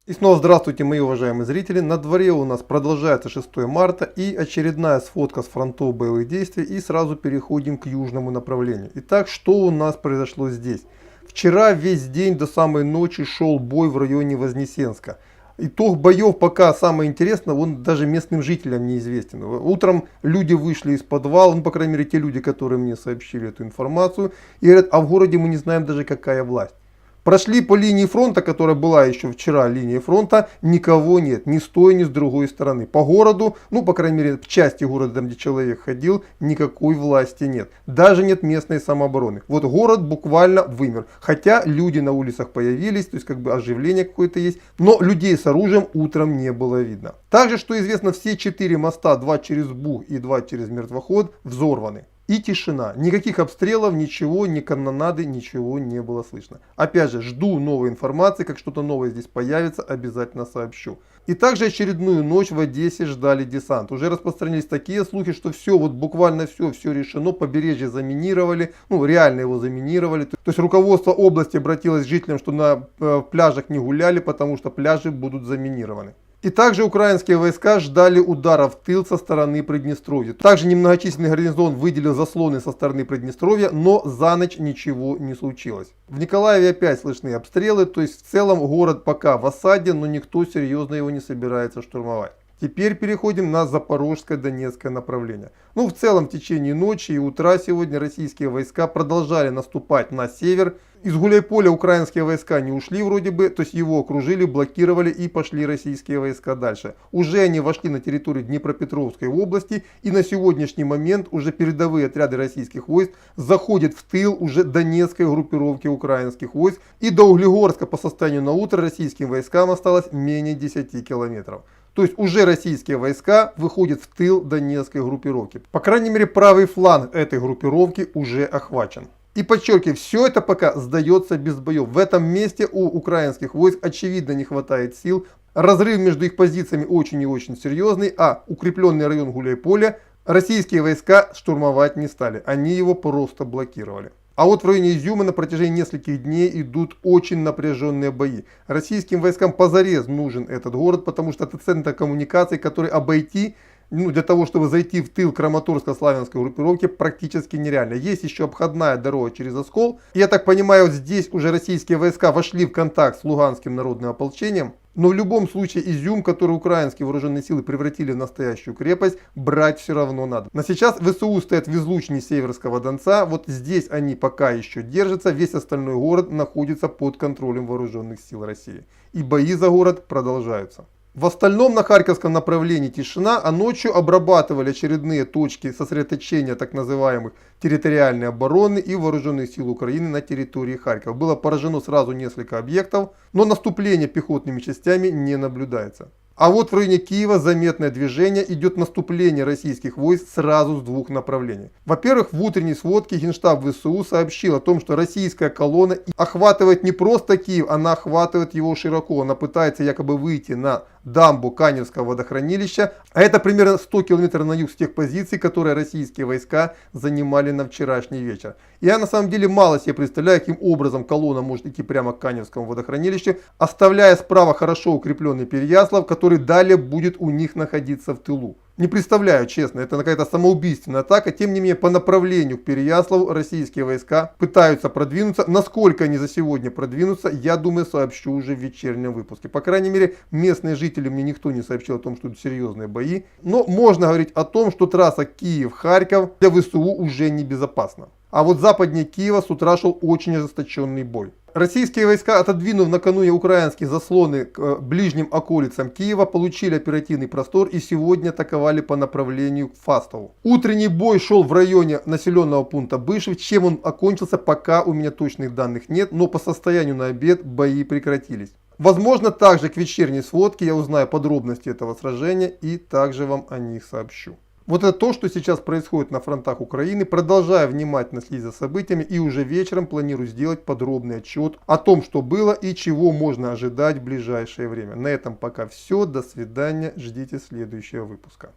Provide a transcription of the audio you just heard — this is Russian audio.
И снова здравствуйте, мои уважаемые зрители. На дворе у нас продолжается 6 марта и очередная сфотка с фронтов боевых действий. И сразу переходим к южному направлению. Итак, что у нас произошло здесь? Вчера весь день до самой ночи шел бой в районе Вознесенска. Итог боев пока самое интересное, он даже местным жителям неизвестен. Утром люди вышли из подвала, ну по крайней мере те люди, которые мне сообщили эту информацию. И говорят, а в городе мы не знаем даже какая власть. Прошли по линии фронта, которая была еще вчера линией фронта, никого нет, ни с той, ни с другой стороны. По городу, ну по крайней мере в части города, там где человек ходил, никакой власти нет. Даже нет местной самообороны. Вот город буквально вымер. Хотя люди на улицах появились, то есть как бы оживление какое-то есть. Но людей с оружием утром не было видно. Также, что известно, все 4 моста, 2 через Буг и 2 через Мертвоход, взорваны. И тишина. Никаких обстрелов, ничего, ни канонады, ничего не было слышно. Опять же, жду новой информации, как что-то новое здесь появится, обязательно сообщу. И также очередную ночь в Одессе ждали десант. Уже распространились такие слухи, что все, вот буквально все решено, побережье заминировали, ну реально его заминировали. То есть руководство области обратилось к жителям, что на пляжах не гуляли, потому что пляжи будут заминированы. И также украинские войска ждали удара в тыл со стороны Приднестровья. Также немногочисленный гарнизон выделил заслоны со стороны Приднестровья, но за ночь ничего не случилось. В Николаеве опять слышны обстрелы, то есть в целом город пока в осаде, но никто серьезно его не собирается штурмовать. Теперь переходим на Запорожское, Донецкое направление. Ну, в целом, в течение ночи и утра сегодня российские войска продолжали наступать на север. Из Гуляйполя украинские войска не ушли вроде бы, то есть его окружили, блокировали и пошли российские войска дальше. Уже они вошли на территорию Днепропетровской области и на сегодняшний момент уже передовые отряды российских войск заходят в тыл уже Донецкой группировки украинских войск. И до Углегорска по состоянию на утро российским войскам осталось менее 10 километров. То есть уже российские войска выходят в тыл Донецкой группировки. По крайней мере правый фланг этой группировки уже охвачен. И подчеркиваю, все это пока сдается без боев. В этом месте у украинских войск очевидно не хватает сил. Разрыв между их позициями очень и очень серьезный. А укрепленный район Гуляйполя российские войска штурмовать не стали. Они его просто блокировали. А вот в районе Изюма на протяжении нескольких дней идут очень напряженные бои. Российским войскам позарез нужен этот город, потому что это центр коммуникаций, который обойти, для того, чтобы зайти в тыл Краматорско-Славянской группировки, практически нереально. Есть еще обходная дорога через Оскол. И я так понимаю, вот здесь уже российские войска вошли в контакт с Луганским народным ополчением. Но в любом случае Изюм, который украинские вооруженные силы превратили в настоящую крепость, брать все равно надо. На сейчас ВСУ стоят в излучине Северского Донца. Вот здесь они пока еще держатся. Весь остальной город находится под контролем вооруженных сил России. И бои за город продолжаются. В остальном на Харьковском направлении тишина, а ночью обрабатывали очередные точки сосредоточения так называемых территориальной обороны и вооруженных сил Украины на территории Харькова. Было поражено сразу несколько объектов, но наступление пехотными частями не наблюдается. А вот в районе Киева заметное движение, идет наступление российских войск сразу с двух направлений. Во-первых, в утренней сводке Генштаб ВСУ сообщил о том, что российская колонна охватывает не просто Киев, она охватывает его широко. Она пытается якобы выйти на дамбу Каневского водохранилища, а это примерно 100 километров на юг с тех позиций, которые российские войска занимали на вчерашний вечер. Я на самом деле мало себе представляю, каким образом колонна может идти прямо к Каневскому водохранилищу, оставляя справа хорошо укрепленный Переяслав, который далее будет у них находиться в тылу. Не представляю, честно, это какая-то самоубийственная атака. Тем не менее, по направлению к Переяславу российские войска пытаются продвинуться. Насколько они за сегодня продвинутся, я думаю, сообщу уже в вечернем выпуске. По крайней мере, местные жители, мне никто не сообщил о том, что это серьезные бои. Но можно говорить о том, что трасса Киев-Харьков для ВСУ уже небезопасна. А вот западнее Киева с утра шел очень ожесточенный бой. Российские войска, отодвинув накануне украинские заслоны к ближним околицам Киева, получили оперативный простор и сегодня атаковали по направлению к Фастову. Утренний бой шел в районе населенного пункта Бышев. Чем он окончился, пока у меня точных данных нет, но по состоянию на обед бои прекратились. Возможно, также к вечерней сводке я узнаю подробности этого сражения и также вам о них сообщу. Вот это то, что сейчас происходит на фронтах Украины. Продолжаю внимательно следить за событиями и уже вечером планирую сделать подробный отчет о том, что было и чего можно ожидать в ближайшее время. На этом пока все. До свидания. Ждите следующего выпуска.